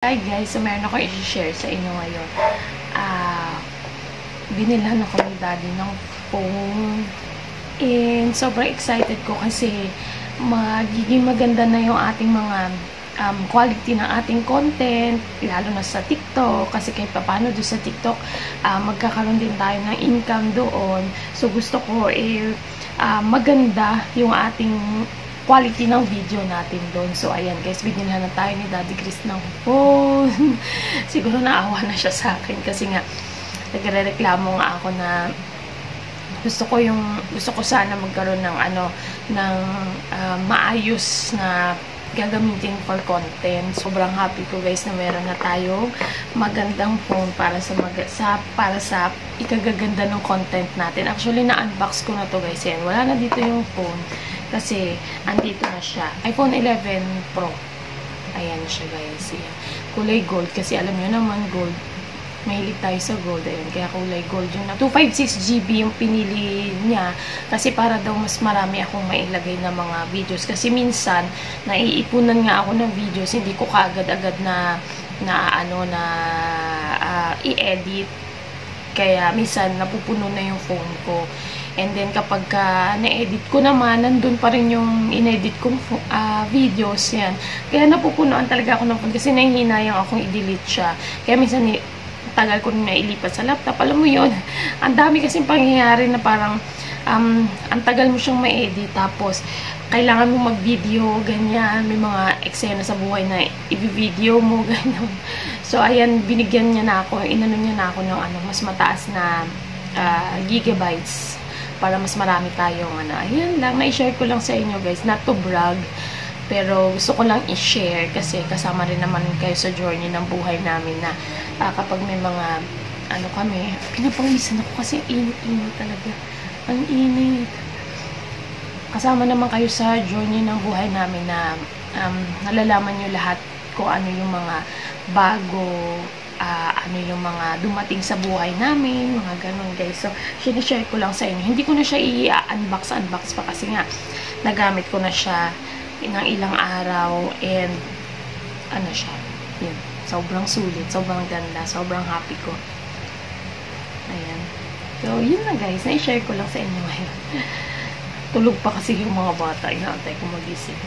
Hi guys, so meron ako i-share sa inyo ngayon. Binilhan ako ni daddy ng phone. And sobrang excited ko kasi magiging maganda na yung ating mga quality ng ating content, lalo na sa TikTok. Kasi kahit paano doon sa TikTok, magkakaroon din tayo ng income doon. So gusto ko maganda yung ating quality ng video natin doon. So, ayan guys, binilhan na tayo ni Daddy Chris ng phone. Siguro naawa na siya sa akin kasi nga, nagre-reklamo nga ako na gusto ko sana magkaroon ng maayos na gagamitin for content. Sobrang happy ko guys na meron na tayong magandang phone para sa ikagaganda ng content natin. Actually, na-unbox ko na to guys. Yan. Wala na dito yung phone. Kasi, andito na siya. iPhone 11 Pro. Ayan siya, guys. Ayan. Kulay gold. Kasi, alam nyo naman, gold. Mahilig tayo sa gold. Ayan. Kaya kulay gold yun. 256GB yung pinili niya. Kasi, para daw mas marami akong mailagay na mga videos. Kasi, minsan, naiipunan nga ako ng videos. Hindi ko kaagad-agad i-edit. Kaya, minsan, napupuno na yung phone ko. And then, kapag na-edit ko naman, nandun pa rin yung in-edit kong videos, yan. Kaya napupunuan talaga ako ng phone kasi nahihinayang akong i-delete siya. Kaya minsan, tagal ko na ilipat sa laptop. Alam mo yun, ang dami kasing pangyayari na parang ang tagal mo siyang ma-edit. Tapos, kailangan mo mag-video, ganyan. May mga eksena sa buhay na i-video mo, ganyan. So, ayan, binigyan niya na ako, inano niya na ako ng mas mataas na gigabytes para mas marami tayong ayan lang, na-share ko lang sa inyo guys, not to brag, pero gusto ko lang i-share kasi kasama rin naman kayo sa journey ng buhay namin na kapag may mga kami, pinapangisan ako kasi init-init talaga, ang init. Kasama naman kayo sa journey ng buhay namin na nalalaman nyo lahat kung ano yung mga bago, ano yung mga dumating sa buhay namin, mga ganun guys. So, sinishare ko lang sa inyo. Hindi ko na siya i-unbox pa kasi nga, nagamit ko na siya ng ilang araw and siya, yun, sobrang sulit, sobrang ganda, sobrang happy ko. Ayan. So, yun na guys, na-share ko lang sa inyo ngayon. Tulog pa kasi yung mga bata, inaantay ko magising.